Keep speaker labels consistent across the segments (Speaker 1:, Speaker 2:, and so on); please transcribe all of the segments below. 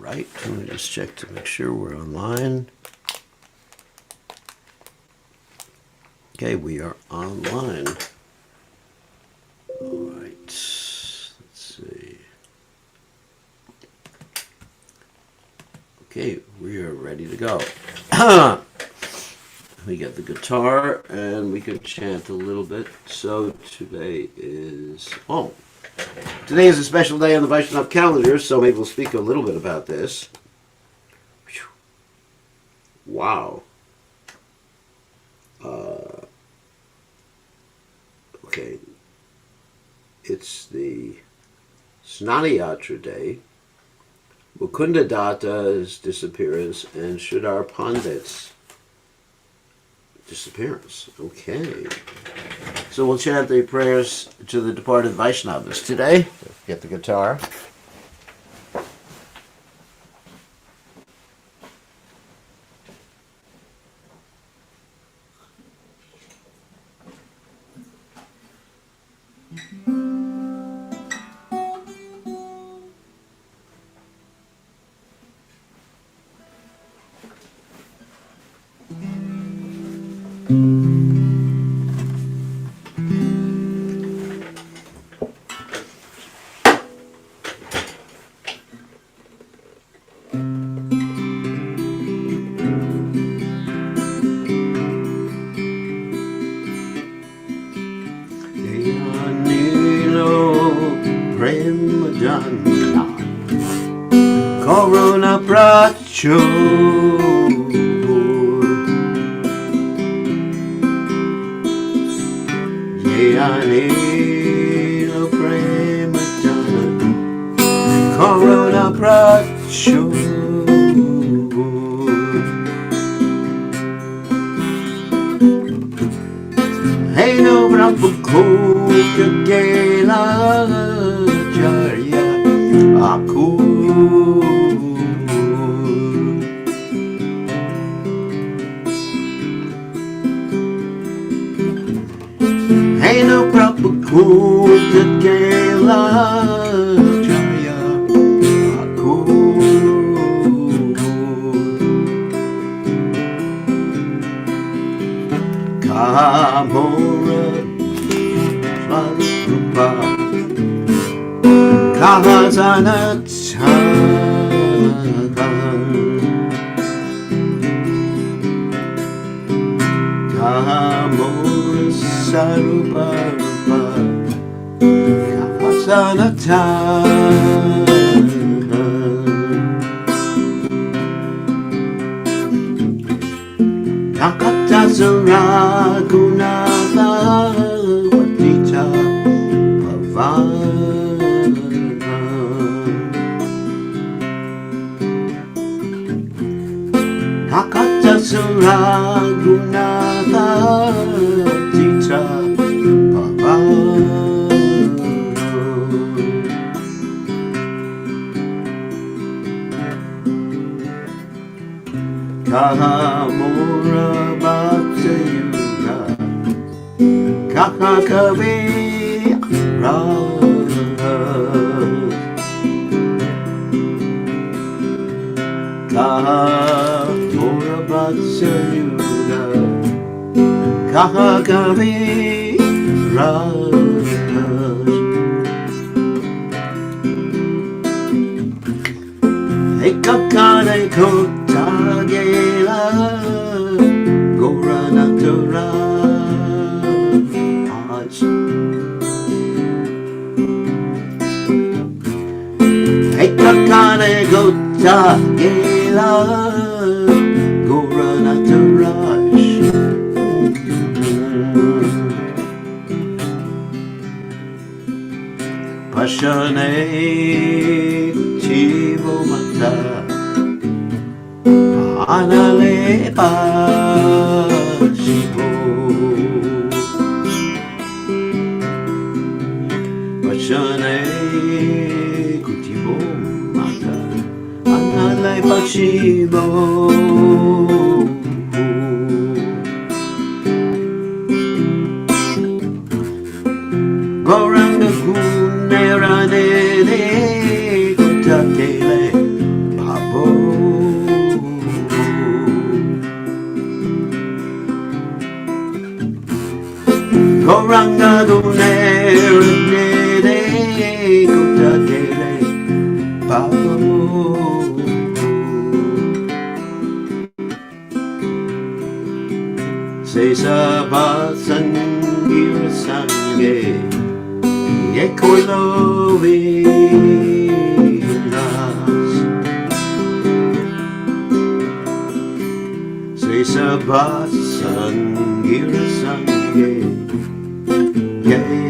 Speaker 1: right. Let me just check to make sure we're online. Okay, we are online. All right. Let's see. Okay, we are ready to go. We get the guitar and we can chant a little bit. So today is today is a special day on the Vaishnav calendar, so maybe we'll speak a little bit about this. Wow. Okay. It's the Snana Yatra day, Mukunda Datta's disappearance, and Sridhara Pandit's disappearance. Okay. So we'll chant the prayers to the departed Vaishnavas today. Get the guitar. Corona Pracho Yanino Prematana Corona Pracho Hey no Brahmako Kagela Jarya Aku Hey no Prabhupada Kela Jaya Aku Kamora Svarupa Kahazana Kamora Sarupa Rupa Kahasanata Kakata Saragunata Vatita Pavana Kakata Saragunata Vatita Kahamura Bhaktayuga Kakakavi Kahamura Bhaktayuga Kakakavi Ekakane Kotagela Goranatura Ekakane Kotagela Goranatura Pashane Chivo Mata Anale Shivo Pashane Kutivo Mata Anale Shivo Goranga Kunerane Kutakele Say Sabbath Sangira Sange Yekolovinas Say Sabbath Sangira Sange Yekolovinas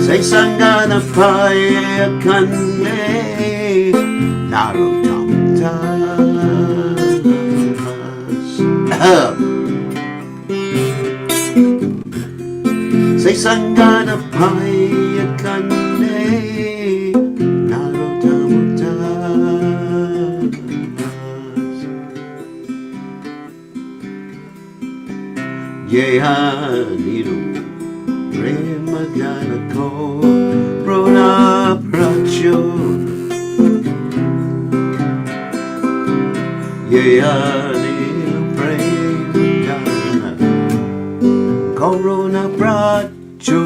Speaker 1: Say Sangana Paya Kande Narotamtas Say Sangana Paya Kande Narotamtas Yeha Premaganako Rona Pracho Yayani Premagana Corona Pracho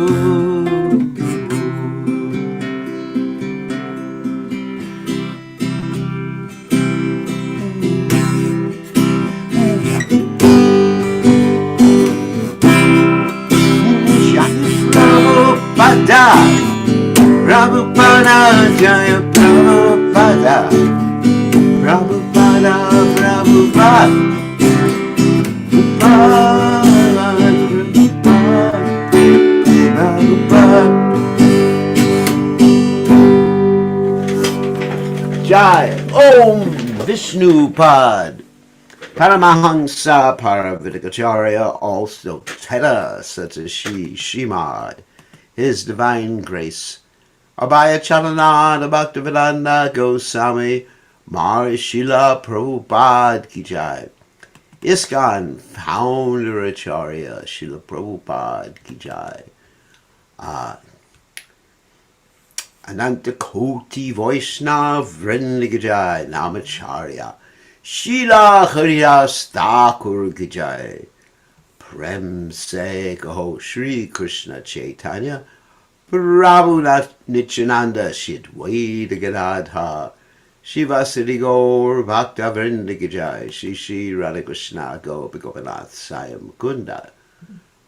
Speaker 1: Prabhupada Jaya Prabhupada Prabhupada Prabhupada Prabhupada Jaya Om Vishnu Pad Paramahansa Paravidikacharya also Teta Satashi Shimad His Divine Grace Abhaya Chalananda Bhaktivedanta Goswami Mahārishila Prabhupada Ki Jai ISKCON Founder Acharya Srila Prabhupada Ki Jai Ananta Koti Vaishnav Vrinda Ki Jai Namacharya Srila Haridas Thakur Ki Jai Prem Se Kaho Shri Krishna Chaitanya Prabhu Nityananda Shidwaita Gadadha Shivasati Gaur Bhakta Vrinda Ki Jai Shri Shri Radhakrishna Gopi Gopinath Saya Mukunda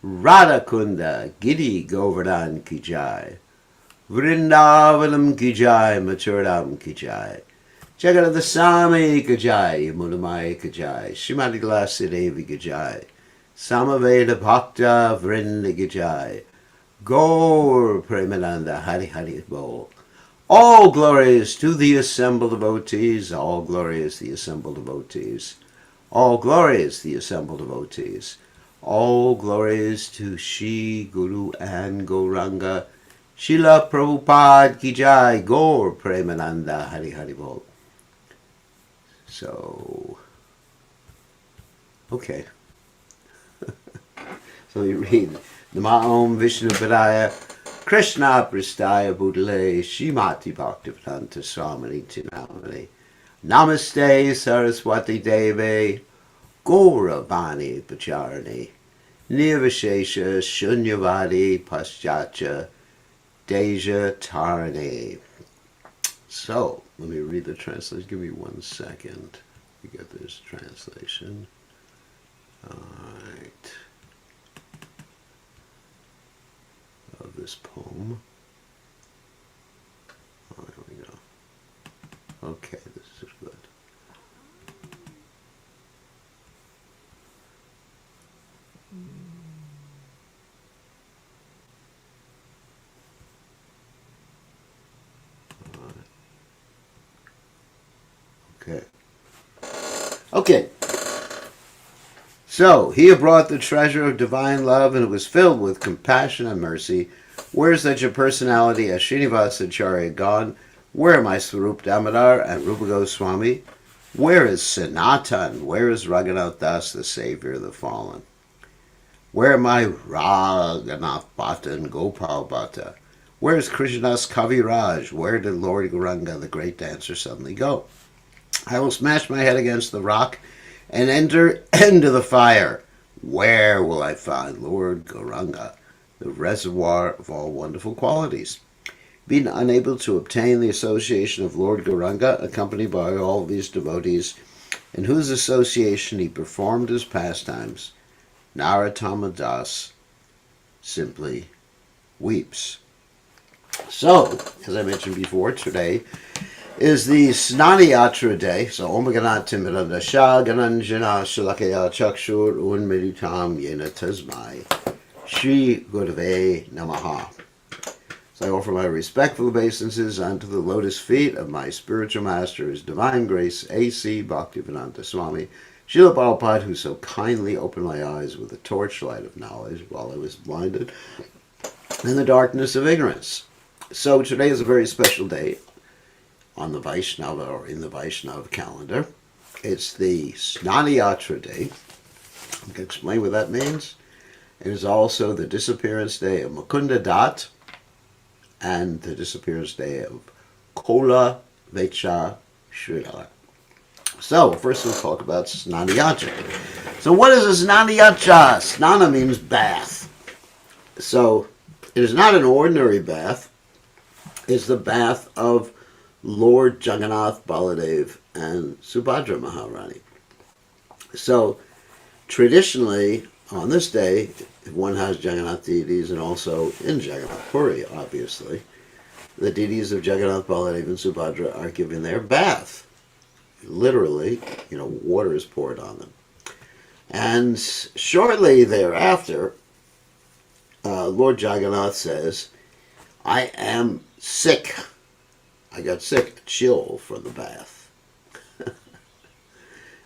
Speaker 1: Radha Kunda Giri Govardhan Ki Jai Vrindavanam Ki Jai Maturadam Ki Jai Jagannath Swami Ki Jai Yamunamaya Ki Jai Srimati Tulsi Devi Ki Jai Samaveda Bhakta Vrinda Ki Jai Gaur Premananda Hari Hari Bol. All glories to the assembled devotees, all glories the assembled devotees, all glories the assembled devotees, all glories to Shri Guru and Gauranga, Srila Prabhupada Ki Jai, Gaur Premananda Hari Hari Bol. So, okay. So you read Nama Om Vishnu Padaya Krishna Prastaya Budale Shrimati Bhaktivedanta Swamini Tinamani Namaste Saraswati Deve Gauravani Pacharani Nirvishesha Shunyavadi Paschatya Deja Tarani. So, let me read the translation. Give me 1 second to get this translation. All right. Of this poem. Oh, there we go. Okay, this is good. Okay. Okay. So, he had brought the treasure of divine love, and it was filled with compassion and mercy. Where is such a personality as Srinivasa Acharya gone? Where are my Swarup Damodar and Rupa Goswami? Where is Sanatan? Where is Raghunath Das, the Savior of the fallen? Where are my Raghunath Bhatta and Gopal Bhatta? Where is Krishnadas Kaviraj? Where did Lord Gauranga, the great dancer, suddenly go? I will smash my head against the rock and enter into the fire. Where will I find Lord Gauranga, the reservoir of all wonderful qualities? Being unable to obtain the association of Lord Gauranga, accompanied by all these devotees, in whose association he performed his pastimes, Narottama Das simply weeps. So, as I mentioned before, today is the Snana Yatra day. So, Om Ganat Timiranda Shah Gananjana Shalakaya Chakshur Unmeditam Yena Tasmai Shri Gurave Namaha. So I offer my respectful obeisances unto the lotus feet of my spiritual master, His Divine Grace, A.C. Bhaktivedanta Swami, Srila Prabhupada, who so kindly opened my eyes with the torchlight of knowledge while I was blinded in the darkness of ignorance. So today is a very special day on the Vaishnava, or in the Vaishnava calendar. It's the Snana Yatra day. I can explain what that means. It is also the disappearance day of Mukunda Datta and the disappearance day of Khoaveca Sridhara. So, first we'll talk about Snana Yatra. So, what is a Snana Yatra? Snana means bath. So, it is not an ordinary bath. It's the bath of Lord Jagannath, Baladev, and Subhadra Maharani. So, traditionally, on this day, one has Jagannath deities, and also in Jagannath Puri, obviously, the deities of Jagannath, Baladev, and Subhadra are given their bath. Literally, water is poured on them. And shortly thereafter, Lord Jagannath says, I am sick. I got sick, chill from the bath.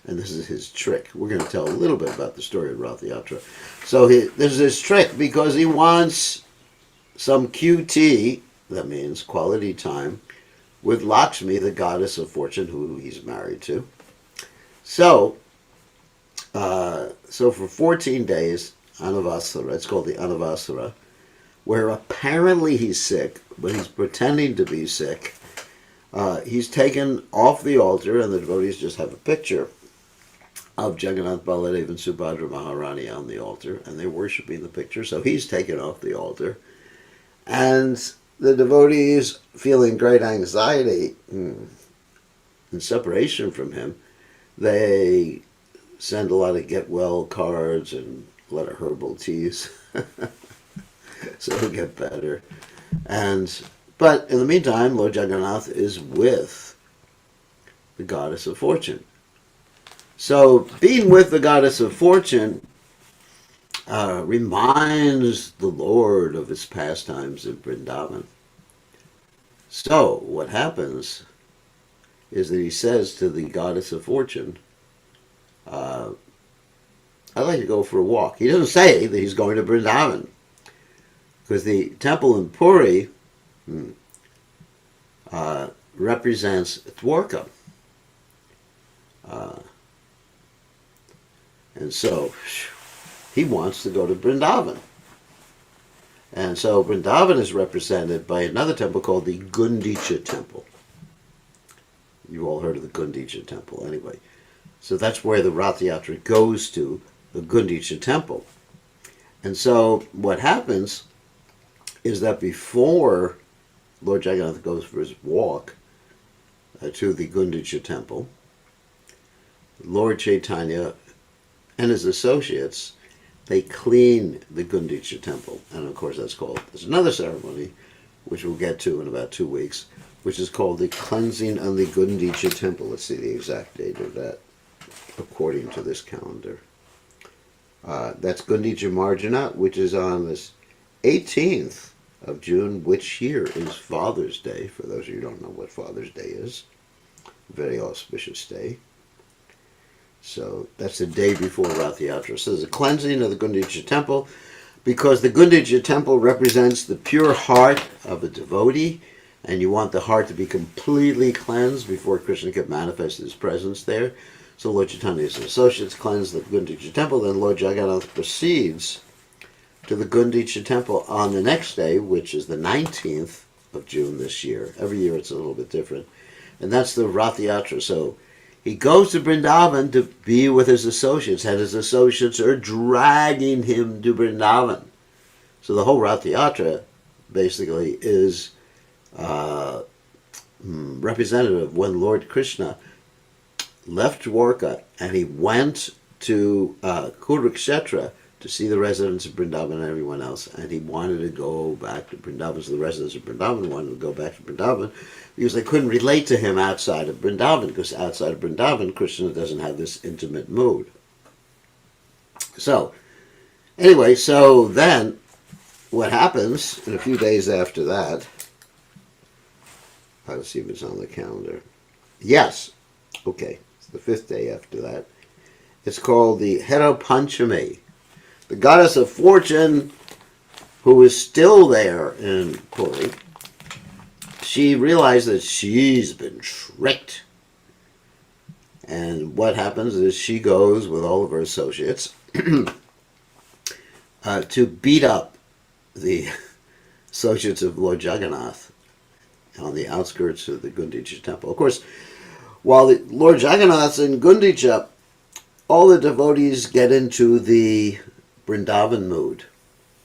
Speaker 1: And this is his trick. We're going to tell a little bit about the story of Rath Yatra. So there's this trick because he wants some QT, that means quality time, with Lakshmi, the goddess of fortune, who he's married to. So for 14 days, Anavasara, it's called the Anavasara, where apparently he's sick, but he's pretending to be sick. He's taken off the altar, and the devotees just have a picture of Jagannath, Baladev, and Subhadra Maharani on the altar, and they're worshiping the picture, so he's taken off the altar. And the devotees, feeling great anxiety and separation from him, they send a lot of get well cards and a lot of herbal teas, so he'll get better. But in the meantime, Lord Jagannath is with the goddess of fortune. So being with the goddess of fortune reminds the Lord of his pastimes in Vrindavan. So what happens is that he says to the goddess of fortune, I'd like to go for a walk. He doesn't say that he's going to Vrindavan, because the temple in Puri represents Dwarka. And so he wants to go to Vrindavan. And so Vrindavan is represented by another temple called the Gundicha Temple. You've all heard of the Gundicha Temple anyway. So that's where the Rath Yatra goes to, the Gundicha Temple. And so what happens is that before Lord Jagannath goes for his walk to the Gundicha Temple, Lord Chaitanya and his associates, they clean the Gundicha Temple. And of course there's another ceremony, which we'll get to in about 2 weeks, which is called the cleansing of the Gundicha Temple. Let's see the exact date of that, according to this calendar. That's Gundicha Marjana, which is on this 18th of June, which here is Father's Day, for those of you who don't know what Father's Day is. Very auspicious day. So that's the day before Rath Yatra. So there's a cleansing of the Gundicha Temple, because the Gundicha Temple represents the pure heart of a devotee, and you want the heart to be completely cleansed before Krishna can manifest his presence there. So Lord Chaitanya's associates cleanse the Gundicha Temple, then Lord Jagannath proceeds to the Gundicha Temple on the next day, which is the 19th of June this year. Every year it's a little bit different. And that's the Rath Yatra. So he goes to Vrindavan to be with his associates, and his associates are dragging him to Vrindavan. So the whole Rath Yatra basically is representative when Lord Krishna left Dwarka and he went to Kurukshetra to see the residents of Vrindavan and everyone else, and he wanted to go back to Vrindavan. So the residents of Vrindavan wanted to go back to Vrindavan because they couldn't relate to him outside of Vrindavan, because outside of Vrindavan, Krishna doesn't have this intimate mood. So, anyway, so then what happens in a few days after that, let's see if it's on the calendar. Yes, okay, it's the 5th day after that. It's called the Hera Panchami. The goddess of fortune, who is still there in Puri, she realized that she's been tricked. And what happens is she goes with all of her associates to beat up the associates of Lord Jagannath on the outskirts of the Gundicha temple. Of course, while the Lord Jagannath's in Gundicha, all the devotees get into the Vrindavan mood.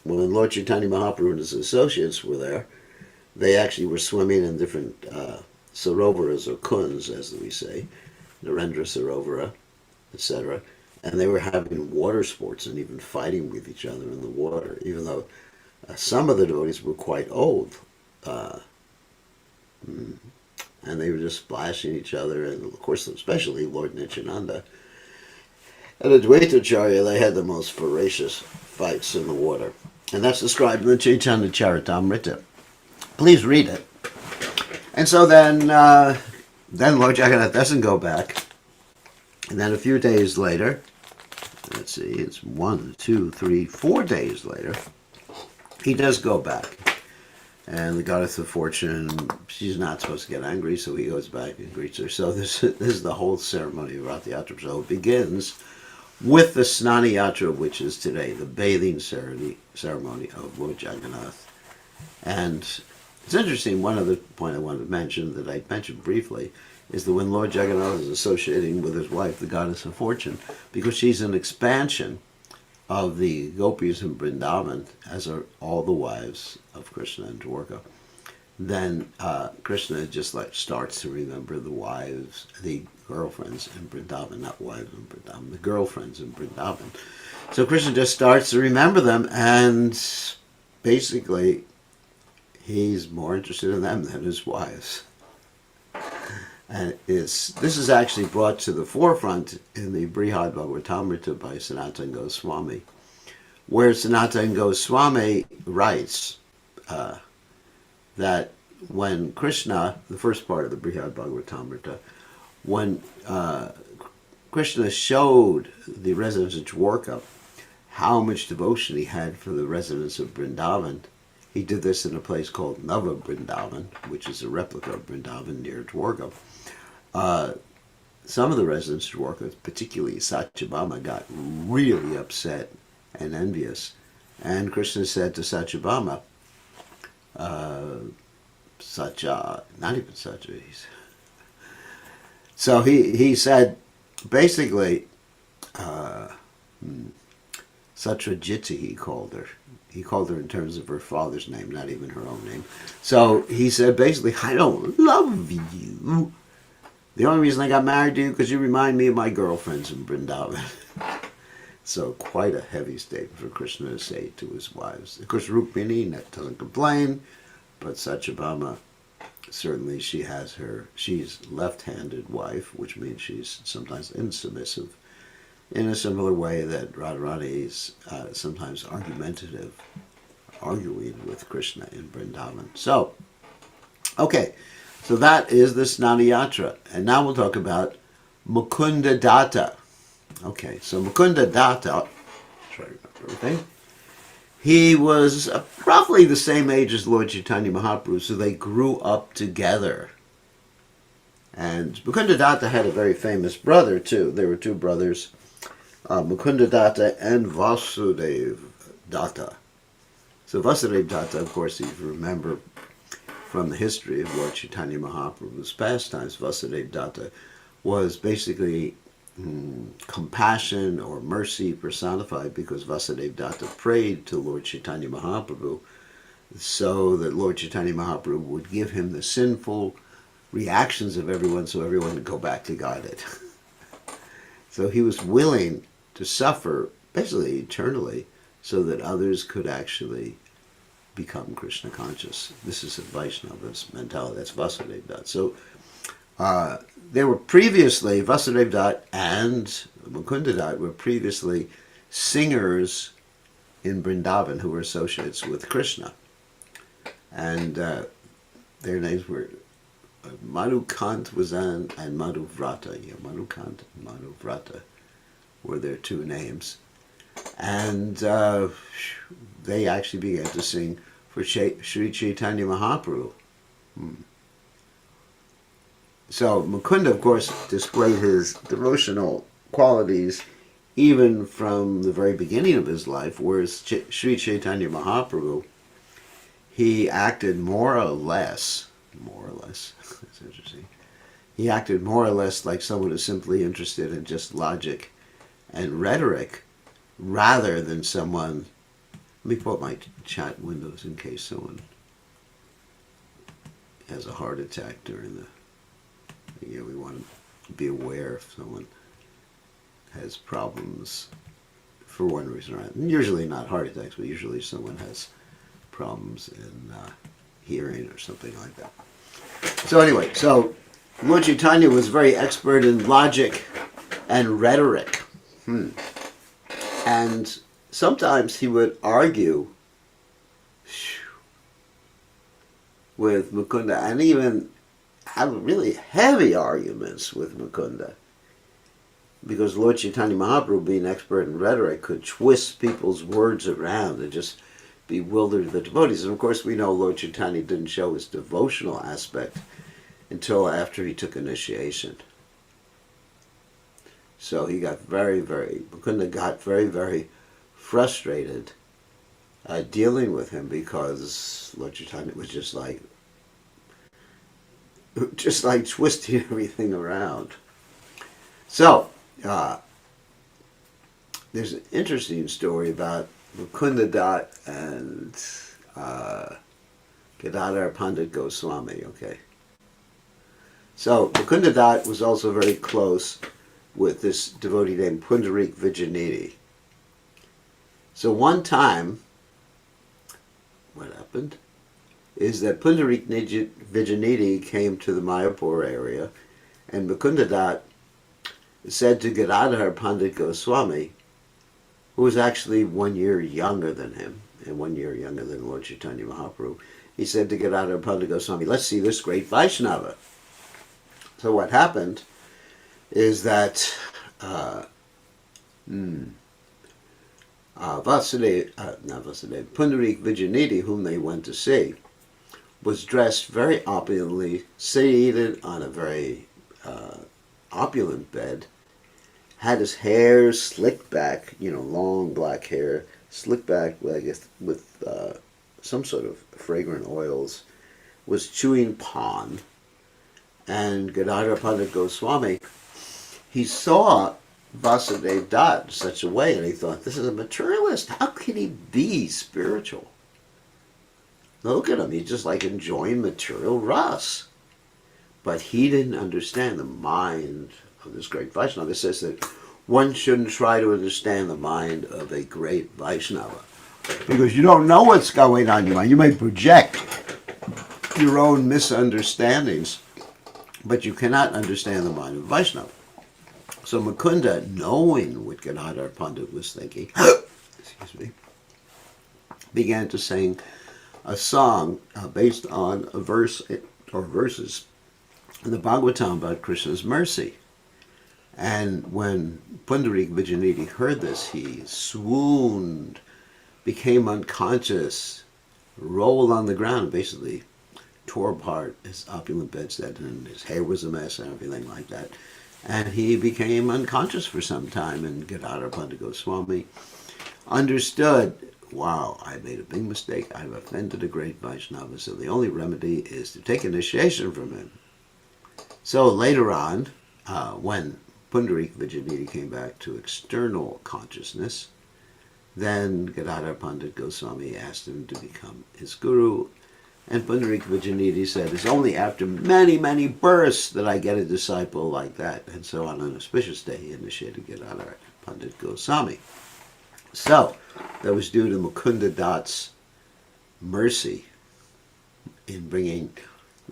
Speaker 1: When Lord Chaitanya Mahaprabhu and his associates were there, they actually were swimming in different sarovaras, or kunds, as we say, Narendra Sarovara, etc. And they were having water sports and even fighting with each other in the water, even though some of the devotees were quite old. And they were just splashing each other, and of course, especially Lord Nityananda. And Advaitacharya, they had the most ferocious fights in the water. And that's described in the Chaitanya Charitamrita. Please read it. And so then Lord Jagannath doesn't go back. And then a few days later, let's see, it's 1, 2, 3, 4 days later, he does go back. And the goddess of fortune, she's not supposed to get angry, so he goes back and greets her. So this is the whole ceremony of Rath Yatra. So it begins with the Snana Yatra, which is today, the bathing ceremony of Lord Jagannath. And it's interesting, one other point I wanted to mention that I mentioned briefly is that when Lord Jagannath is associating with his wife, the goddess of fortune, because she's an expansion of the gopis in Vrindavan, as are all the wives of Krishna and Dwarka, then Krishna just starts to remember the wives, the girlfriends in Vrindavan, not wives in Vrindavan, the girlfriends in Vrindavan. So Krishna just starts to remember them, and basically he's more interested in them than his wives. And this is actually brought to the forefront in the Brihad Bhagavatamrita by Sanatana Goswami, where Sanatana Goswami writes that when Krishna, the first part of the Brihad Bhagavatamrita, when Krishna showed the residents of Dwarka how much devotion he had for the residents of Vrindavan, he did this in a place called Nava Vrindavan, which is a replica of Vrindavan near Dwarka. Some of the residents of Dwarka, particularly Satyabhama, got really upset and envious. And Krishna said to Satyabhama, not even Satya, so he said, basically, Satrajiti, he called her. He called her in terms of her father's name, not even her own name. So he said, basically, I don't love you. The only reason I got married to you because you remind me of my girlfriends in Vrindavan. So quite a heavy statement for Krishna to say to his wives. Of course, Rukmini doesn't complain, but Satyabhama, certainly she's left-handed wife, which means she's sometimes insubmissive, in a similar way that Radharani is sometimes argumentative, arguing with Krishna in Vrindavan. So, okay, so that is the Snana Yatra. And now we'll talk about Mukunda Datta. Okay, so Mukunda Datta, try to remember everything. He was roughly the same age as Lord Chaitanya Mahaprabhu, so they grew up together. And Mukunda Datta had a very famous brother, too. There were two brothers, Mukunda Datta and Vasudeva Datta. So Vasudeva Datta, of course, if you remember from the history of Lord Chaitanya Mahaprabhu's pastimes, Vasudeva Datta was basically compassion or mercy personified, because Vasudeva Datta prayed to Lord Chaitanya Mahaprabhu so that Lord Chaitanya Mahaprabhu would give him the sinful reactions of everyone so everyone would go back to Godhead. So he was willing to suffer basically eternally so that others could actually become Krishna conscious. This is a Vaishnava's mentality. That's Vasudeva Datta. So they were previously, Vasudeva Datta and Mukunda Datta were previously singers in Vrindavan who were associates with Krishna. And their names were Madhukant and Madhuvrata. Yeah, Madhukant and Madhuvrata were their two names. And they actually began to sing for Sri Chaitanya Mahaprabhu. So Mukunda, of course, displayed his devotional qualities even from the very beginning of his life, whereas Sri Chaitanya Mahaprabhu, he acted more or less, that's interesting, he acted more or less like someone who's simply interested in just logic and rhetoric, rather than someone, let me put my chat windows in case someone has a heart attack during the, we want to be aware if someone has problems for one reason or another. Usually not heart attacks, but usually someone has problems in hearing or something like that. So anyway, so Lord Chaitanya was very expert in logic and rhetoric. And sometimes he would argue with Mukunda, and even have really heavy arguments with Mukunda, because Lord Chaitanya Mahaprabhu, being expert in rhetoric, could twist people's words around and just bewilder the devotees. And of course we know Lord Chaitanya didn't show his devotional aspect until after he took initiation. So he got Mukunda got very, very frustrated dealing with him, because Lord Chaitanya was just like twisting everything around. So there's an interesting story about Mukunda Datta and Gadadhar Pandit Goswami. Okay, so Mukunda Datta was also very close with this devotee named Pundarik Vijayanidhi. So one time, what happened is that Pundarik Vijayanidhi came to the Mayapur area, and Mukunda Datta said to Gadadhar Pandit Goswami, who was actually 1 year younger than him, and 1 year younger than Lord Chaitanya Mahaprabhu, he said to Gadadhar Pandit Goswami, let's see this great Vaishnava. So what happened is that Pundarik Vijayanidhi, whom they went to see, was dressed very opulently, seated on a very opulent bed, had his hair slicked back, long black hair, slicked back with some sort of fragrant oils, was chewing pan. And Gadadhar Pandit Goswami, he saw Vasudeva Datta in such a way, and he thought, this is a materialist. How can he be spiritual? Look at him, he's just like enjoying material ras. But he didn't understand the mind of this great Vaishnava. It says that one shouldn't try to understand the mind of a great Vaishnava, because you don't know what's going on in your mind. You may project your own misunderstandings, but you cannot understand the mind of Vaishnava. So Mukunda, knowing what Gadadhar Pandit was thinking, began to sing a song based on a verse or verses in the Bhagavatam about Krishna's mercy. And when Pundarik Vijayanidhi heard this, he swooned, became unconscious, rolled on the ground, basically tore apart his opulent bedstead, and his hair was a mess and everything like that. And he became unconscious for some time, and Gadadhar Pandit Goswami understood, wow, I made a big mistake. I've offended a great Vaishnava, so the only remedy is to take initiation from him. So later on, when Pundarik Vijayanidhi came back to external consciousness, then Gadadhar Pandit Goswami asked him to become his guru. And Pundarik Vijayanidhi said, it's only after many, many births that I get a disciple like that. And so on an auspicious day, he initiated Gadadhar Pandit Goswami. So, that was due to Mukunda Datt's mercy in bringing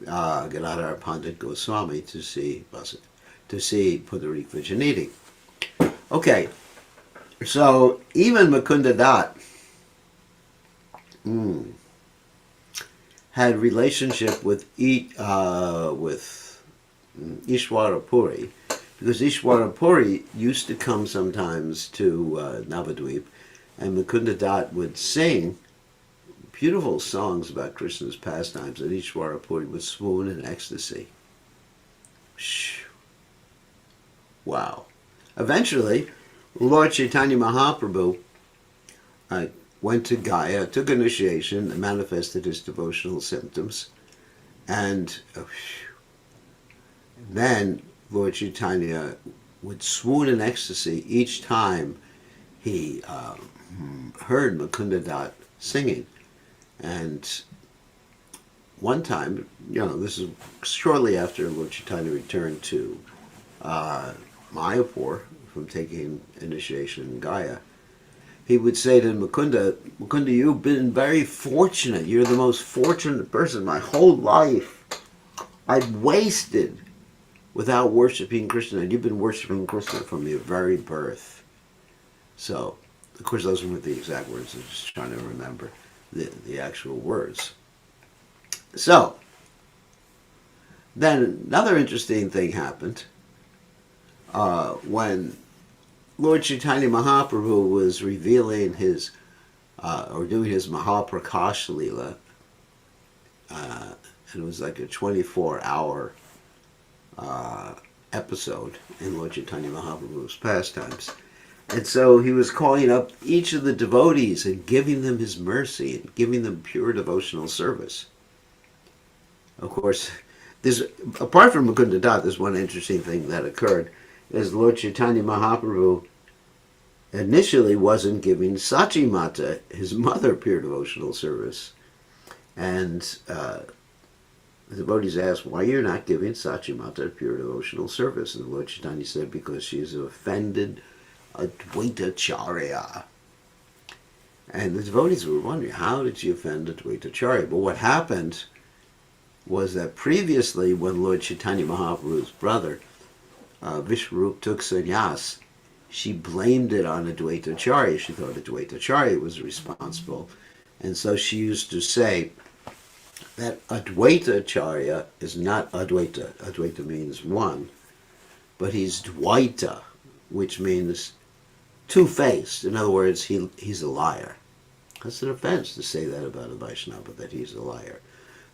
Speaker 1: Gadadhar Pandit Goswami to see Pundarik Vijayanidhi. Okay, so even Mukunda Datt had relationship with Ishwara Puri, because Ishwara Puri used to come sometimes to Navadvip, and Mukunda Datt would sing beautiful songs about Krishna's pastimes, and Ishwara Puri would swoon in ecstasy. Wow. Eventually, Lord Chaitanya Mahaprabhu went to Gaya, took initiation, and manifested his devotional symptoms. And then Lord Chaitanya would swoon in ecstasy each time he heard Mukunda Datt singing. And one time, this is shortly after Lord Chaitanya returned to Mayapur from taking initiation in Gaya, he would say to Mukunda, you've been very fortunate. You're the most fortunate person. My whole life I've wasted without worshiping Krishna. And you've been worshiping Krishna from your very birth. So, of course, those weren't the exact words. I'm just trying to remember the actual words. So, then another interesting thing happened when Lord Chaitanya Mahaprabhu was revealing his, or doing his Mahaprakash Leela, and it was like a 24-hour episode in Lord Chaitanya Mahaprabhu's pastimes. And so he was calling up each of the devotees and giving them his mercy and giving them pure devotional service. Of course, apart from Mukunda Datt, there's one interesting thing that occurred. Is Lord Chaitanya Mahaprabhu initially wasn't giving Sachi Mata, his mother, pure devotional service. And the devotees asked, why you're not giving Sachi Mata pure devotional service? And Lord Chaitanya said, because she is offended Advaitacharya. And the devotees were wondering, how did she offend Advaitacharya? But what happened was that previously, when Lord Chaitanya Mahaprabhu's brother, Vishwarup, took sannyas, she blamed it on Advaitacharya. She thought Advaitacharya was responsible. And so she used to say that Advaitacharya is not Advaita. Advaita means one. But he's Dvaita, which means two-faced. In other words, he's a liar. That's an offense to say that about a Vaishnava, that he's a liar.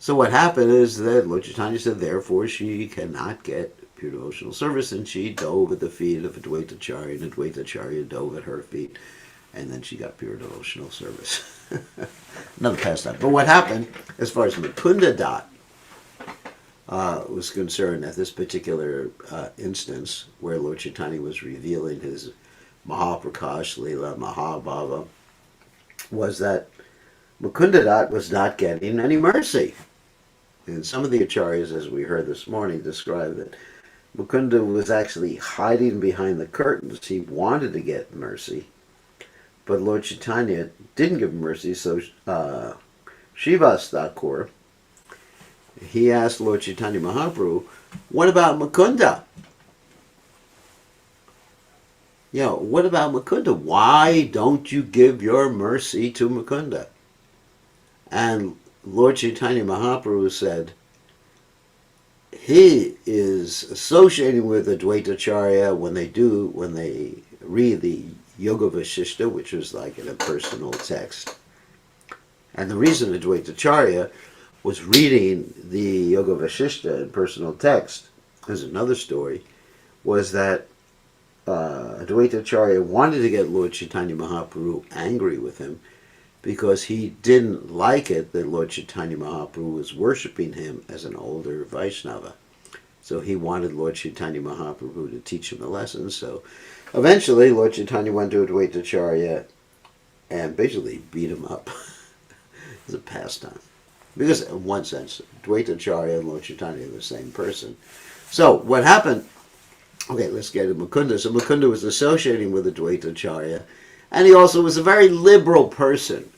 Speaker 1: So what happened is that Lord Chaitanya said, therefore she cannot get pure devotional service, and she dove at the feet of Advaitacharya, and Advaitacharya dove at her feet, and then she got pure devotional service. Another pastime. But what happened, as far as Mukunda Datt was concerned at this particular instance, where Lord Chaitanya was revealing his Mahaprakash Leela Mahabhava, was that Mukunda Datt was not getting any mercy. And some of the acharyas, as we heard this morning, describe that Mukunda was actually hiding behind the curtains. He wanted to get mercy, but Lord Chaitanya didn't give him mercy. So Srivas Thakur, he asked Lord Chaitanya Mahaprabhu, what about Mukunda? What about Mukunda? Why don't you give your mercy to Mukunda? And Lord Chaitanya Mahaprabhu said, he is associating with Advaitacharya when they read the Yoga Vasishta, which was like an impersonal text. And the reason Advaitacharya was reading the Yoga Vasishta impersonal text, there's another story, was that Advaitacharya wanted to get Lord Chaitanya Mahaprabhu angry with him because he didn't like it that Lord Chaitanya Mahaprabhu was worshipping him as an older Vaishnava. So he wanted Lord Chaitanya Mahaprabhu to teach him a lesson. So eventually Lord Chaitanya went to Advaita Acharya and basically beat him up as a pastime. Because in one sense, Advaita Acharya and Lord Chaitanya are the same person. So what happened, okay, let's get to Mukunda. So Mukunda was associating with Advaita Acharya, and he also was a very liberal person.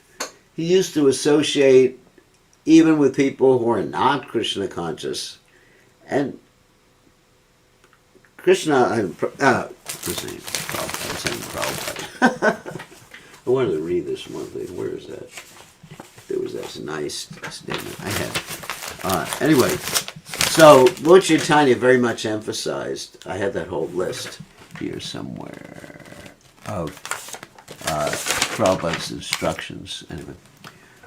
Speaker 1: He used to associate even with people who are not Krishna conscious. And Krishna, his name, Prabhupada, saying Prabhupada. I wanted to read this one thing. Where is that? There was that nice statement I had. Anyway, so Lord Chaitanya very much emphasized, I had that whole list here somewhere of Prabhupada's instructions. Anyway,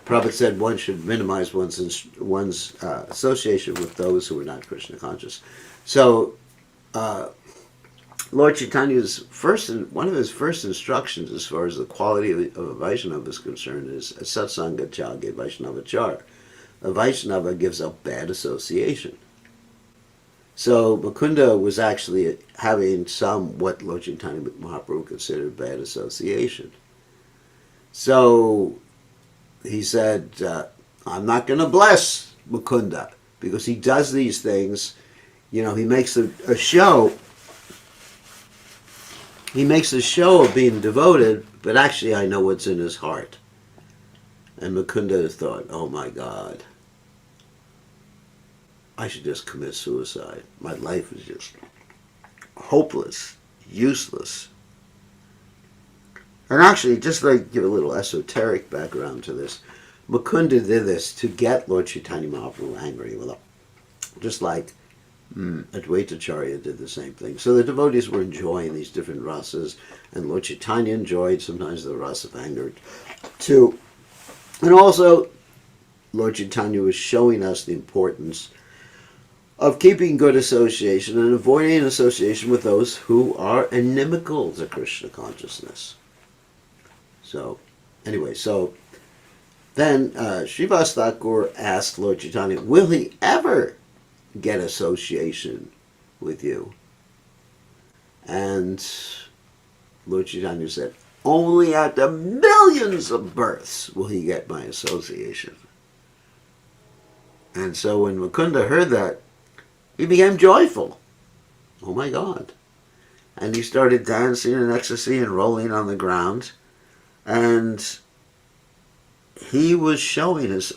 Speaker 1: Prabhupada said one should minimize one's association with those who are not Krishna conscious. So, Lord Chaitanya's one of his first instructions as far as the quality of a Vaishnava is concerned is satsanga jage Vaishnavachar. A Vaishnava gives up bad association. So Mukunda was actually having what Lord Chaitanya Mahaprabhu considered bad association. So he said, I'm not going to bless Mukunda because he does these things. He makes a show. He makes a show of being devoted, but actually I know what's in his heart. And Mukunda thought, oh my God, I should just commit suicide. My life is just hopeless, useless. And actually, just to give a little esoteric background to this, Mukunda did this to get Lord Chaitanya Mahaprabhu angry with him. Just like Advaita Acharya did the same thing. So the devotees were enjoying these different rasas, and Lord Chaitanya enjoyed sometimes the rasa of anger too. And also, Lord Chaitanya was showing us the importance of keeping good association and avoiding association with those who are inimical to Krishna consciousness. So, anyway, then Srivas Thakur asked Lord Chaitanya, will he ever get association with you? And Lord Chaitanya said, only after millions of births will he get my association. And so when Mukunda heard that, he became joyful. Oh my God. And he started dancing in ecstasy and rolling on the ground. And he was showing the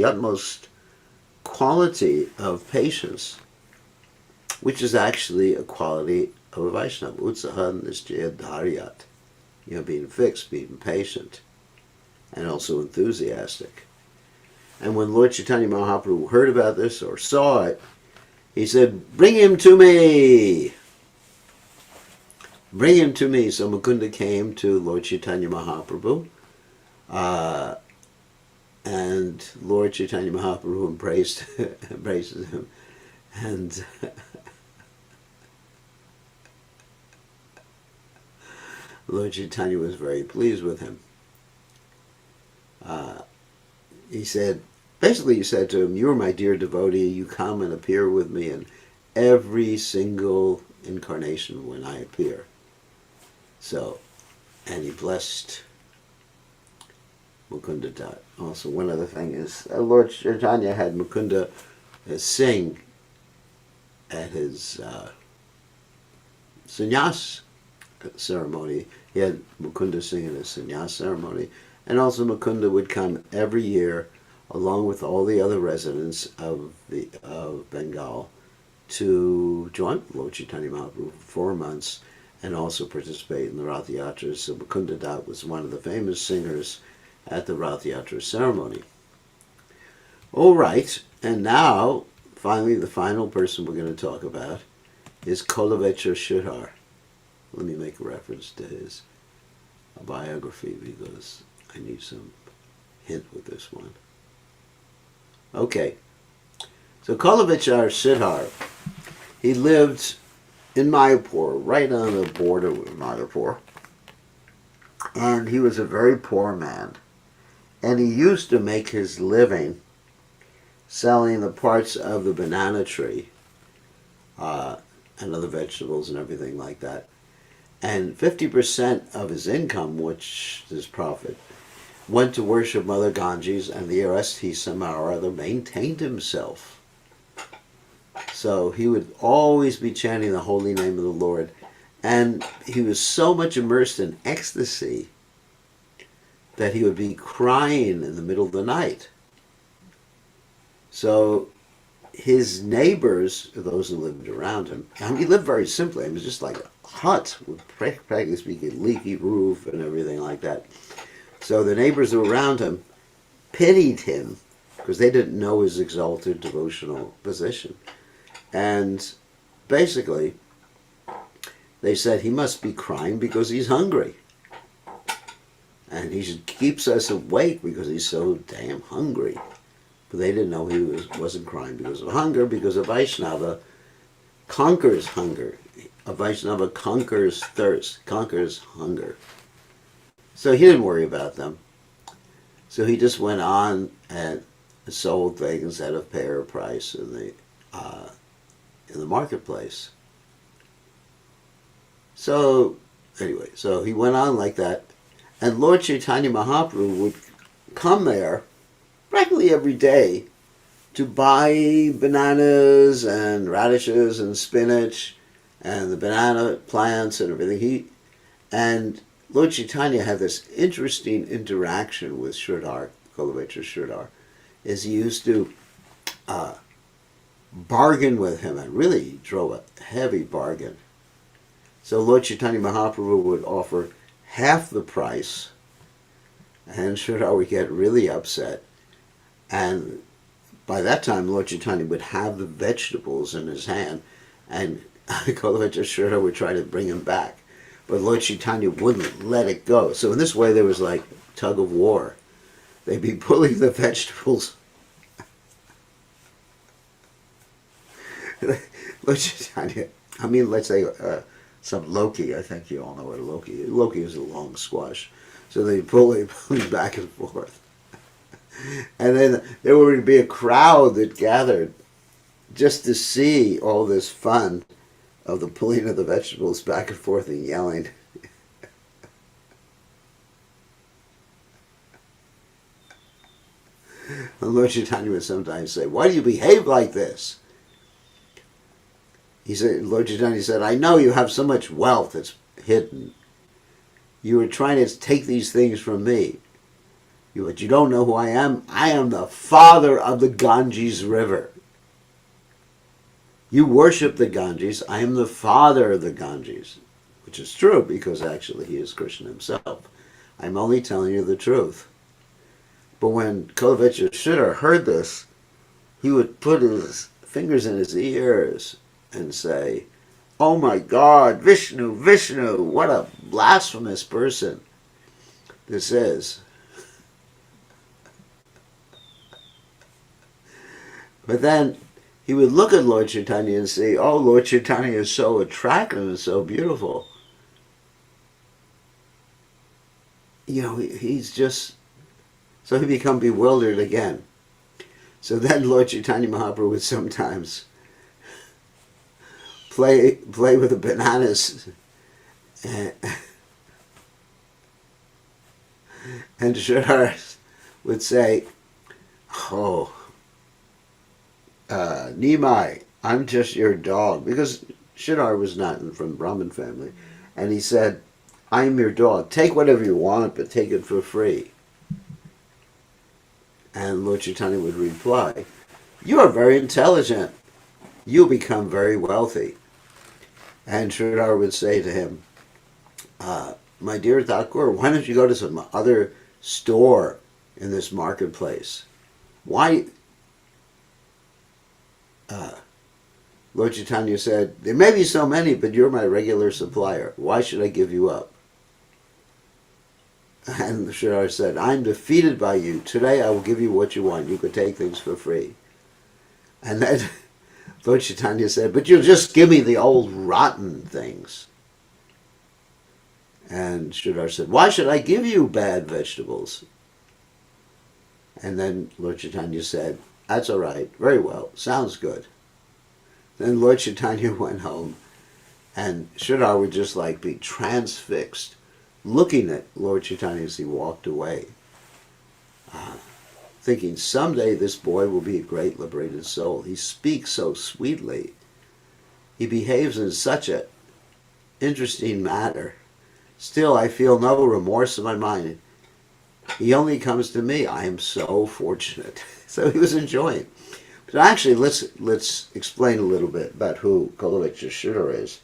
Speaker 1: utmost quality of patience, which is actually a quality of a Vaishnava. Utsaha nisjaya dharyat. Being fixed, being patient, and also enthusiastic. And when Lord Chaitanya Mahaprabhu heard about this or saw it, he said, bring him to me! Bring him to me. So Mukunda came to Lord Chaitanya Mahaprabhu, and Lord Chaitanya Mahaprabhu embraces him, and Lord Chaitanya was very pleased with him. He said to him, you are my dear devotee, you come and appear with me in every single incarnation when I appear. So, and he blessed Mukunda Datta. Also, one other thing is, Lord Chaitanya had Mukunda sing at his sannyas ceremony. He had Mukunda sing at his sannyas ceremony. And also Mukunda would come every year, along with all the other residents of Bengal, to join Lord Chaitanya Mahaprabhu for 4 months and also participate in the Rath Yatras. So Mukunda Datta was one of the famous singers at the Rath Yatra ceremony. All right, and now, finally, the final person we're going to talk about is Khoaveca Sridhara. Let me make a reference to his biography because I need some hint with this one. Okay, so Khoaveca Sridhara, he lived in Mayapur, right on the border with Mayapur, and he was a very poor man, and he used to make his living selling the parts of the banana tree and other vegetables and everything like that. And 50% of his income, which is profit, went to worship Mother Ganges, and the rest he somehow or other maintained himself. So he would always be chanting the holy name of the Lord. And he was so much immersed in ecstasy that he would be crying in the middle of the night. So his neighbors, those who lived around him, and he lived very simply. It was just like a hut with, practically speaking, leaky roof and everything like that. So the neighbors who were around him pitied him because they didn't know his exalted devotional position. And basically, they said he must be crying because he's hungry. And he keeps us awake because he's so damn hungry. But they didn't know he wasn't crying because of hunger, because a Vaishnava conquers hunger. A Vaishnava conquers thirst, conquers hunger. So he didn't worry about them. So he just went on and sold things at a fair price in the marketplace. So anyway, so he went on like that, and Lord Chaitanya Mahaprabhu would come there practically every day to buy bananas and radishes and spinach and the banana plants and everything. And Lord Chaitanya had this interesting interaction with Sridhara, Khoaveca Sridhara, is he used to bargain with him, and really drove a heavy bargain. So Lord Chaitanya Mahaprabhu would offer half the price, and Sridhara would get really upset. And by that time, Lord Chaitanya would have the vegetables in his hand, and Khoaveca Sridhara would try to bring him back. But Lord Chaitanya wouldn't let it go. So in this way, there was like tug of war. They'd be pulling the vegetables. Lord Chaitanya, I mean, let's say some Loki. I think you all know what a Loki is. Loki is a long squash. So they pull him back and forth. And then there would be a crowd that gathered just to see all this fun of the pulling of the vegetables back and forth and yelling. And Lord Chaitanya would sometimes say, "Why do you behave like this?" He said, Lord Chaitanya said, "I know you have so much wealth that's hidden. You were trying to take these things from me. But you don't know who I am. I am the father of the Ganges River. You worship the Ganges. I am the father of the Ganges," which is true because actually he is Krishna himself. I'm only telling you the truth. But when Khoaveca Sridhara heard this, he would put his fingers in his ears and say, "Oh my God, Vishnu, Vishnu, what a blasphemous person this is." But then he would look at Lord Chaitanya and say, "Oh, Lord Chaitanya is so attractive and so beautiful." He's just... So he become bewildered again. So then Lord Chaitanya Mahaprabhu would sometimes play with the bananas, and Sridhara would say, "Oh, Nimai, I'm just your dog," because Sridhara was not from Brahmin family, and he said, "I'm your dog. Take whatever you want, but take it for free." And Lord Chaitanya would reply, "You are very intelligent. You become very wealthy." And Sridhara would say to him, "My dear Thakur, why don't you go to some other store in this marketplace? Why?" Lord Chaitanya said, "There may be so many, but you're my regular supplier. Why should I give you up?" And Sridhara said, "I'm defeated by you. Today I will give you what you want. You could take things for free." And then Lord Chaitanya said, "But you'll just give me the old rotten things." And Sridhara said, "Why should I give you bad vegetables?" And then Lord Chaitanya said, "That's all right. Very well. Sounds good. Then Lord Chaitanya went home, and Sridhar would just like be transfixed, looking at Lord Chaitanya as he walked away, thinking someday this boy will be a great liberated soul. He speaks so sweetly. He behaves in such an interesting manner. Still, I feel no remorse in my mind. He only comes to me. I am so fortunate. So he was enjoying. But actually, let's explain a little bit about who Khoaveca Sridhara is.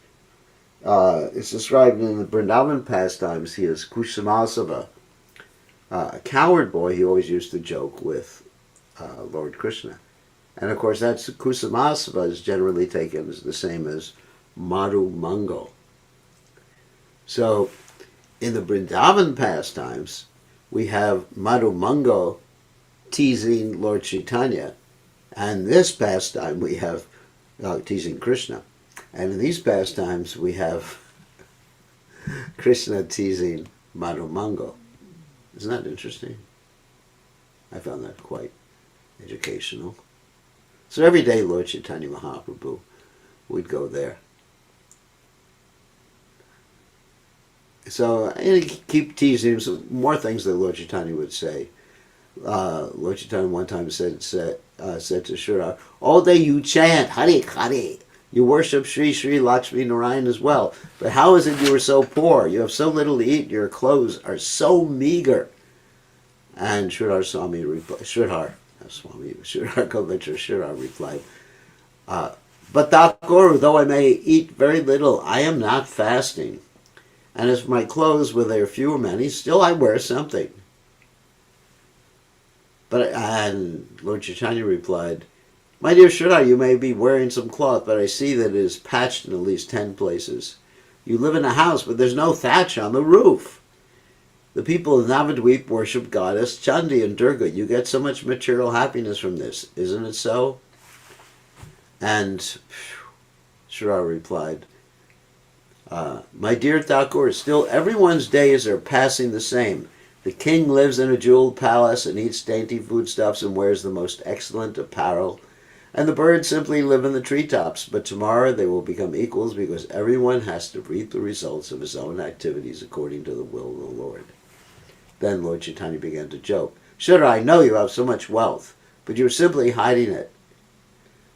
Speaker 1: It's described in the Vrindavan pastimes. He is Kusumasava, a coward boy. He always used to joke with Lord Krishna. And of course, that's Kusumasava is generally taken as the same as Madhu Mangal. So, in the Vrindavan pastimes, we have Madhu Mangal teasing Lord Chaitanya, and this pastime we have teasing Krishna. And in these pastimes, we have Krishna teasing Madhu Mangal. Isn't that interesting? I found that quite educational. So every day, Lord Chaitanya Mahaprabhu would go there. So and he'd keep teasing him. So more things that Lord Chaitanya would say. Lord Chaitanya one time said to Sridhar, all day you chant Hare Hare. You worship Sri Sri Lakshmi Narayan as well. But how is it you are so poor? You have so little to eat. Your clothes are so meager. And Sridhar Swami replied, Sridhar Khoaveca Sridhar replied, but Thakur, though I may eat very little, I am not fasting. And as for my clothes, whether they are few or many, still I wear something. And Lord Chaitanya replied, my dear Sridhar, you may be wearing some cloth, but I see that it is patched in at least 10 places. You live in a house, but there's no thatch on the roof. The people of Navadweep worship goddess Chandi and Durga. You get so much material happiness from this, isn't it so? And Sridhar replied, my dear Thakur, still everyone's days are passing the same. The king lives in a jeweled palace and eats dainty foodstuffs and wears the most excellent apparel. And the birds simply live in the treetops, but tomorrow they will become equals because everyone has to reap the results of his own activities according to the will of the Lord. Then Lord Chaitanya began to joke. Sridhar, I know you have so much wealth, but you're simply hiding it.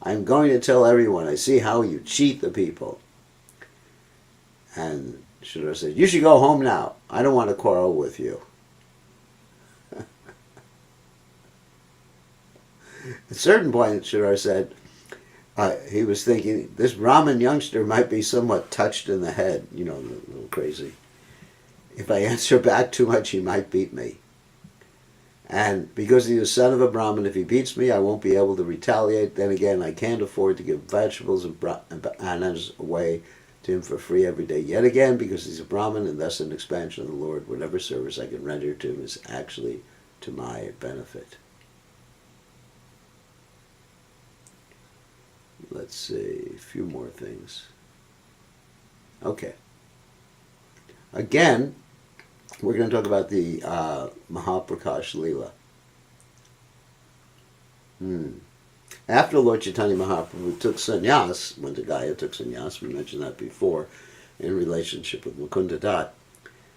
Speaker 1: I'm going to tell everyone. I see how you cheat the people. And Sridhar said, you should go home now. I don't want to quarrel with you. At a certain point, Sridhar said, he was thinking, this Brahmin youngster might be somewhat touched in the head, a little crazy. If I answer back too much, he might beat me. And because he's the son of a Brahmin, if he beats me, I won't be able to retaliate. Then again, I can't afford to give vegetables and bananas away to him for free every day. Yet again, because he's a Brahmin and thus an expansion of the Lord, whatever service I can render to him is actually to my benefit. Let's see, a few more things. Okay. Again, we're going to talk about the Mahaprakash Leela. After Lord Chaitanya Mahaprabhu took sannyas, went to Gaya, took sannyas, we mentioned that before, in relationship with Mukunda Datta,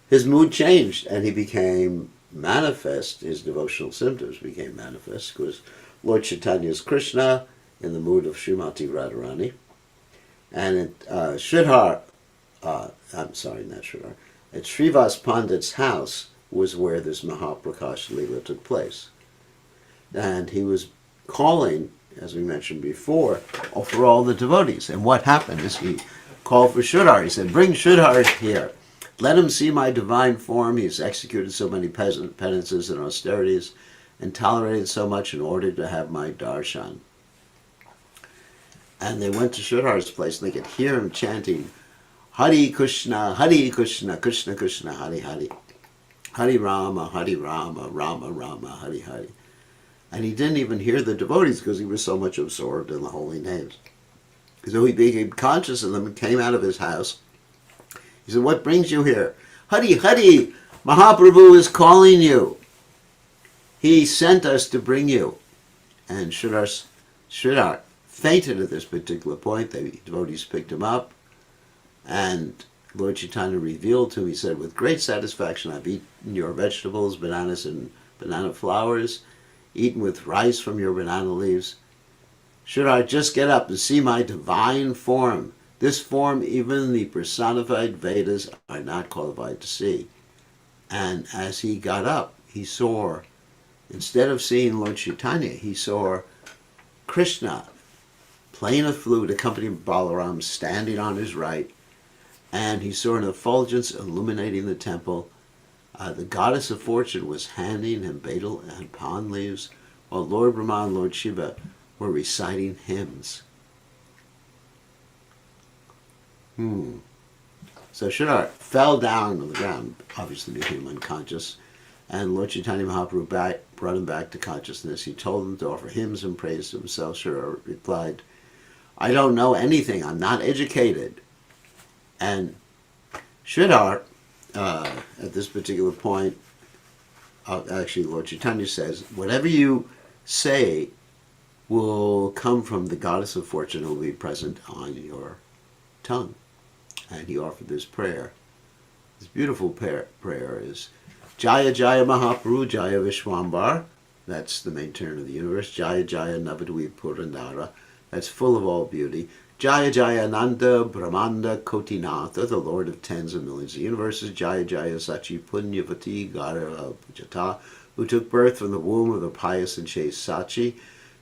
Speaker 1: his mood changed and he became manifest, his devotional symptoms became manifest, because Lord Chaitanya is Krishna in the mood of Srimati Radharani. And at Sridhar, I'm sorry, not Sridhar, at Srivas Pandit's house was where this Mahaprakash Leela took place. And he was calling, as we mentioned before, for all the devotees. And what happened is he called for Sridhar. He said, bring Sridhar here. Let him see my divine form. He's executed so many penances and austerities and tolerated so much in order to have my darshan. And they went to Sridhar's place and they could hear him chanting, Hare Krishna, Krishna Krishna, Hare Hare. Hare Rama, Rama Rama, Hare Hare. And he didn't even hear the devotees because he was so much absorbed in the holy names. So he became conscious of them and came out of his house. He said, what brings you here? Hare Hare, Mahaprabhu is calling you. He sent us to bring you. And Sridhar fainted at this particular point. The devotees picked him up, and Lord Chaitanya revealed to him, he said, with great satisfaction, I've eaten your vegetables, bananas and banana flowers, eaten with rice from your banana leaves. Should I just get up and see my divine form? This form even the personified Vedas are not qualified to see. And as he got up, he saw, instead of seeing Lord Chaitanya, he saw Krishna playing a flute, accompanied by Balaram standing on his right, and he saw an effulgence illuminating the temple. The goddess of fortune was handing him betel and palm leaves, while Lord Brahma and Lord Shiva were reciting hymns. So Sridhara fell down on the ground, obviously became unconscious, and Lord Chaitanya Mahaprabhu brought him back to consciousness. He told him to offer hymns and praise to himself. Sridhara replied, I don't know anything. I'm not educated. And Sridhara, at this particular point, actually Lord Chaitanya says, whatever you say will come from the goddess of fortune who will be present on your tongue. And he offered this prayer. This beautiful prayer is Jaya Jaya Mahaprabhu Jaya Vishwambar. That's the main turn of the universe. Jaya Jaya Navadvi Purandara. That's full of all beauty. Jaya Jaya Ananda Brahmanda Kotinatha, the Lord of tens of millions of universes. Jaya Jaya Sachi Punyavati Gara Pujata, who took birth from the womb of the pious and chaste Sachi.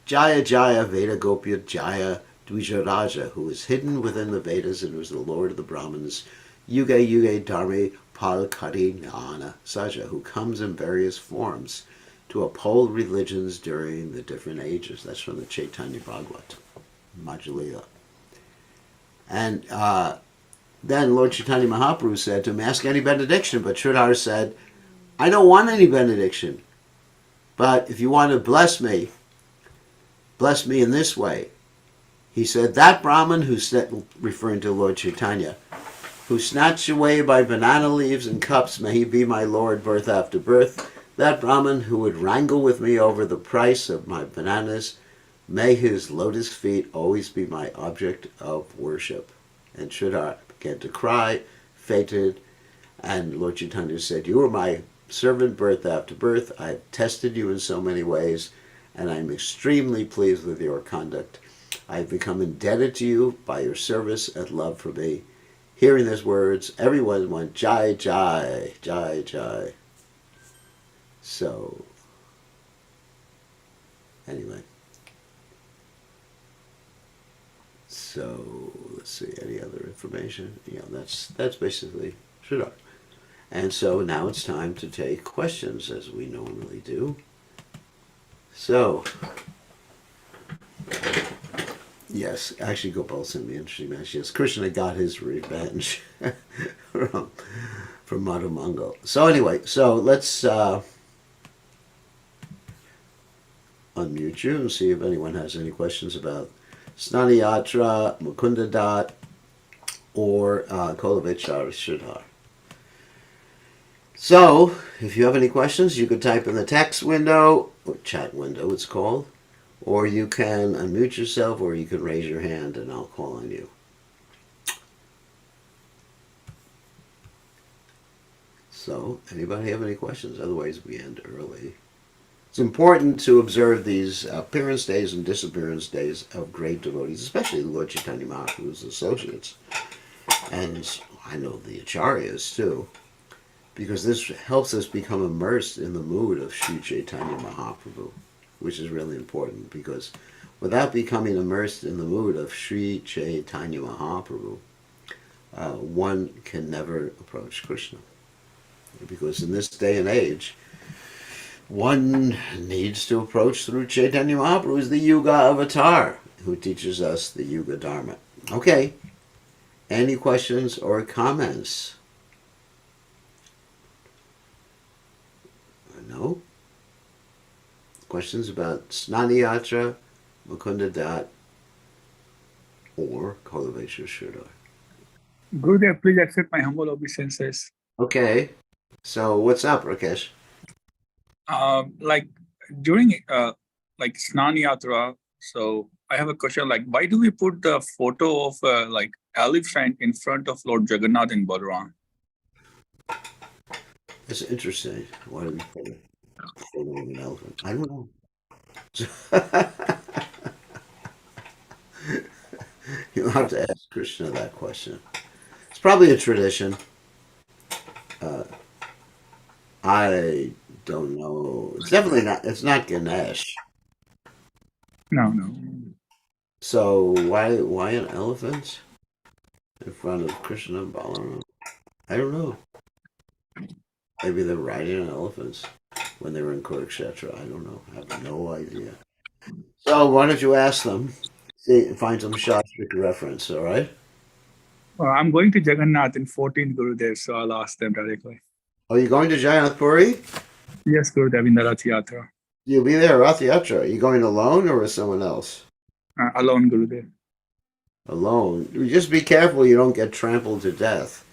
Speaker 1: Jaya Jaya Veda Gopya Jaya Dvijaraja, who is hidden within the Vedas and who is the Lord of the Brahmins. Yuga Yuga Dharme Palkati Nana Saja, who comes in various forms to uphold religions during the different ages. That's from the Chaitanya Bhagavat, Majjhila. And then Lord Chaitanya Mahaprabhu said to him, ask any benediction. But Sridhara said, I don't want any benediction. But if you want to bless me in this way. He said, that Brahmin who, referring to Lord Chaitanya, who snatched away by banana leaves and cups, may he be my Lord birth after birth. That Brahmin who would wrangle with me over the price of my bananas, may his lotus feet always be my object of worship. And Sridhara began to cry, fainted, and Lord Chaitanya said, you are my servant birth after birth. I have tested you in so many ways, and I am extremely pleased with your conduct. I have become indebted to you by your service and love for me. Hearing these words, everyone went, Jai, Jai, Jai, Jai. So, anyway. So, let's see, any other information? Yeah, that's basically Sridhara. And so now it's time to take questions, as we normally do. So, yes, actually Gopal sent me an interesting message. Yes, Krishna got his revenge from Madhu Mangal. So anyway, so let's unmute you and see if anyone has any questions about Snana Yatra, Mukunda Datta, or Khoaveca or Sridhara. So, if you have any questions, you could type in the text window, or chat window it's called, or you can unmute yourself, or you can raise your hand and I'll call on you. So, anybody have any questions? Otherwise, we end early. It's important to observe these appearance days and disappearance days of great devotees, especially Lord Chaitanya Mahaprabhu's associates. And I know the Acharyas too, because this helps us become immersed in the mood of Sri Chaitanya Mahaprabhu, which is really important, because without becoming immersed in the mood of Sri Chaitanya Mahaprabhu, one can never approach Krishna. Because in this day and age, one needs to approach through Chaitanya Mahaprabhu, who is the Yuga Avatar, who teaches us the Yuga Dharma. Okay, any questions or comments? No? Questions about Snana Yatra, Mukunda Datta, or Khoaveca Sridhara?
Speaker 2: Gurudev, please accept my humble obeisances.
Speaker 1: Okay, so what's up, Rakesh?
Speaker 2: Like during like Snana Yatra, so I have a question. Like, why do we put the photo of like elephant in front of Lord Jagannath in Balaram?
Speaker 1: It's interesting. Why do we put a photo of an elephant? I don't know. You'll have to ask Krishna that question. It's probably a tradition. Uh, I don't know. It's definitely not. It's not Ganesh.
Speaker 2: No, no.
Speaker 1: So why an elephant in front of Krishna and Balaram? I don't know. Maybe they're riding on elephants when they were in Kurukshetra. I don't know. I have no idea. So why don't you ask them? See, find some Shastric reference. All right.
Speaker 2: I'm going to Jagannath in 14th Gurudev, so I'll ask them directly.
Speaker 1: Are you going to Jagannath Puri?
Speaker 2: Yes, Gurudev, in the Rath Yatra.
Speaker 1: You'll be there, Rath Yatra. Are you going alone or with someone else?
Speaker 2: Alone, Gurudev.
Speaker 1: Alone. You just be careful you don't get trampled to death.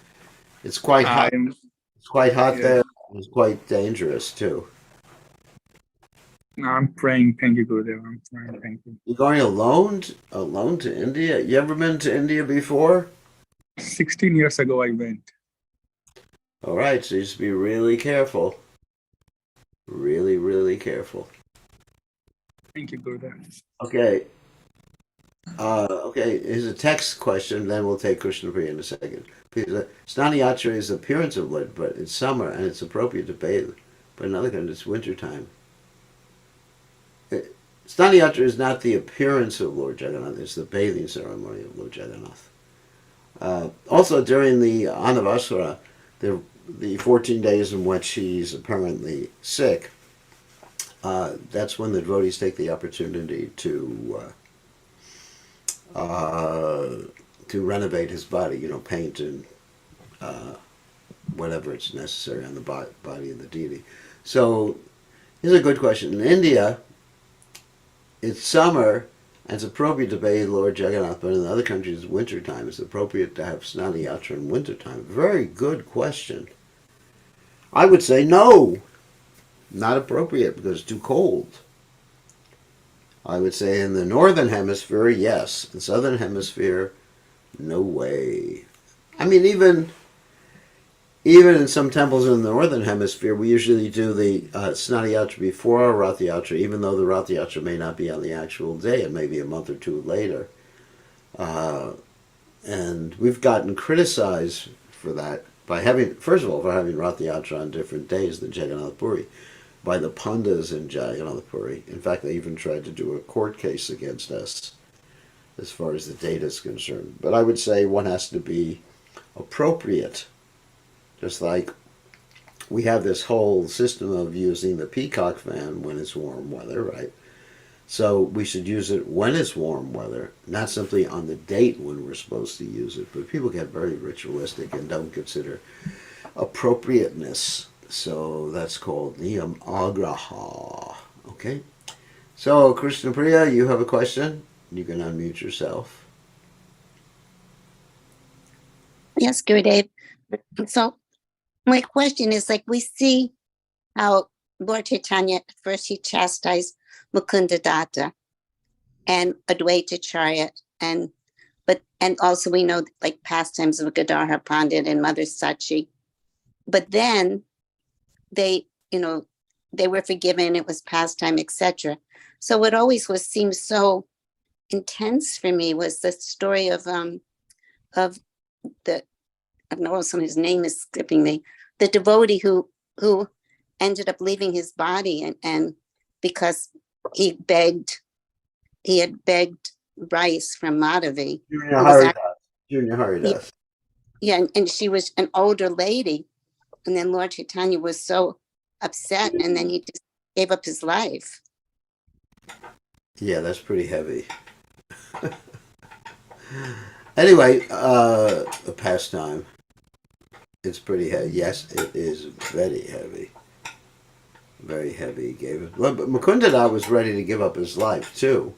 Speaker 1: It's quite hot.
Speaker 2: I'm,
Speaker 1: It's quite hot
Speaker 2: yeah,
Speaker 1: there. It's quite dangerous too.
Speaker 2: I'm praying. Thank you, Gurudev. I'm praying. Thank you.
Speaker 1: You're going alone to India? You ever been to India before?
Speaker 2: 16 years ago, I went.
Speaker 1: All right, so you just be really careful. Really, really careful.
Speaker 2: Thank you, Gurudev.
Speaker 1: Okay. Okay, here's a text question, then we'll take Krishna Priya in a second. Snana Yatra is the appearance of Lord, but it's summer and it's appropriate to bathe. But in other countries, it's wintertime. Snana Yatra is not the appearance of Lord Jagannath, it's the bathing ceremony of Lord Jagannath. Also, during the Anavasara, the 14 days in which he's apparently sick, that's when the devotees take the opportunity to renovate his body, paint and whatever it's necessary on the body of the deity. So, here's a good question. In India, it's summer and it's appropriate to bathe Lord Jagannath, but in other countries, it's wintertime. It's appropriate to have Snana Yatra in wintertime. Very good question. I would say no, not appropriate because it's too cold. I would say in the northern hemisphere, yes. In the southern hemisphere, no way. I mean, even in some temples in the northern hemisphere, we usually do the Snana Yatra before our Rath Yatra, even though the Rath Yatra may not be on the actual day. It may be a month or two later. And we've gotten criticized for that by having, first of all, for having Rath Yatra on different days than Jagannath Puri, by the Pandas in Jagannath Puri. In fact, they even tried to do a court case against us as far as the date is concerned. But I would say one has to be appropriate. Just like we have this whole system of using the peacock fan when it's warm weather, right? So we should use it when it's warm weather, not simply on the date when we're supposed to use it. But people get very ritualistic and don't consider appropriateness. So that's called niyam agraha. Okay? So, Krishna Priya, you have a question? You can unmute yourself.
Speaker 3: Yes, Gurudev. So my question is, like, we see how Lord Chaitanya, first he chastised Mukunda Datta and Advaita Chariot, and also we know like pastimes of Gadadhar Pandit and Mother Sachi. But then they were forgiven, it was pastime, etc. So what always seemed so intense for me was the story of the, I don't know, his name is skipping me, the devotee who ended up leaving his body and because he had begged rice from Madhavi.
Speaker 1: Junior Haridas.
Speaker 3: Yeah, and she was an older lady. And then Lord Chaitanya was so upset, and then he just gave up his life.
Speaker 1: Yeah, that's pretty heavy. Anyway, a pastime. It's pretty heavy. Yes, it is very heavy. Very heavy. But Mukunda was ready to give up his life too.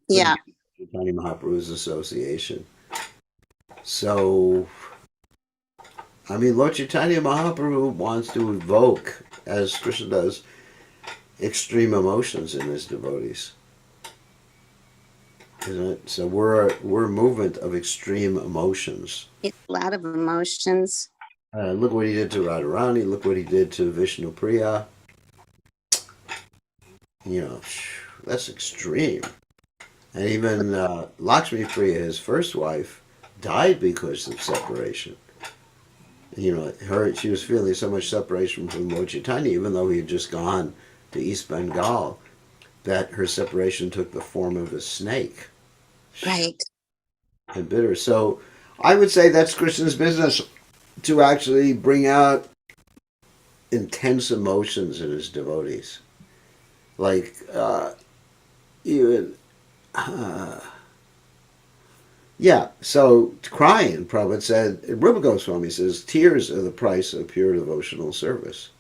Speaker 3: Yeah.
Speaker 1: Chaitanya Mahaprabhu's association. So, I mean, Lord Chaitanya Mahaprabhu wants to evoke, as Krishna does, extreme emotions in his devotees. isn't it? So we're a movement of extreme emotions.
Speaker 3: It's a lot of emotions.
Speaker 1: Look what he did to Radharani. Look what he did to Vishnu Priya. You know, that's extreme. And even Lakshmi Priya, his first wife, died because of separation. You know, she was feeling so much separation from Lord Chaitanya, even though he had just gone to East Bengal, that her separation took the form of a snake.
Speaker 3: Right.
Speaker 1: And bitter. So I would say that's Krishna's business, to actually bring out intense emotions in his devotees. Like, even, yeah, so crying, Prabhupada said, Rupa Goswami says, tears are the price of pure devotional service.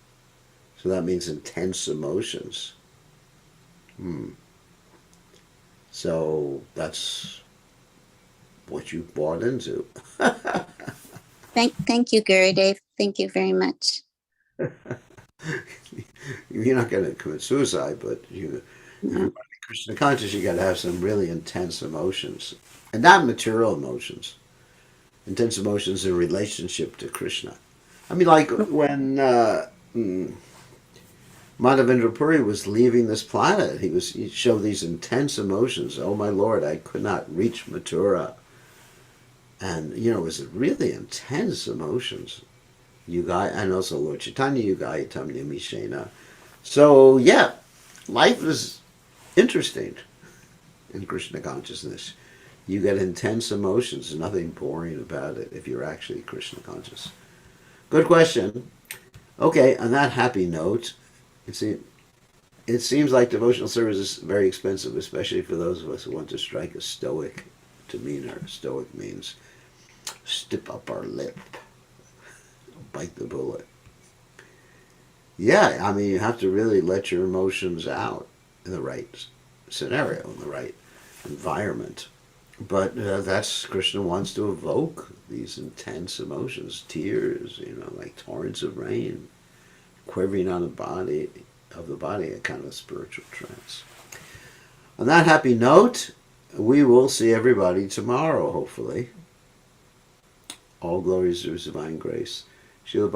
Speaker 1: So that means intense emotions. So that's what you bought into.
Speaker 3: Thank you, Gurudev. Thank you very much.
Speaker 1: You're not going to commit suicide, but if you want to be Krishna conscious, you got to have some really intense emotions, and not material emotions. Intense emotions in relationship to Krishna. I mean, like when Madhavendra Puri was leaving this planet, he showed these intense emotions. Oh my Lord, I could not reach Mathura, and you know, it was really intense emotions. And also Lord Chaitanya, Yugai Tamya Mishena. So yeah, life is interesting in Krishna consciousness. You get intense emotions. There's nothing boring about it if you're actually Krishna conscious. Good question. Okay, on that happy note, it seems like devotional service is very expensive, especially for those of us who want to strike a stoic demeanor. Stoic means stiff up our lip, bite the bullet. Yeah, I mean, you have to really let your emotions out in the right scenario, in the right environment. But that's Krishna wants to evoke these intense emotions, tears, you know, like torrents of rain, quivering on the body a kind of spiritual trance. On that happy note, we will see everybody tomorrow, hopefully. All glories to His divine grace. Srila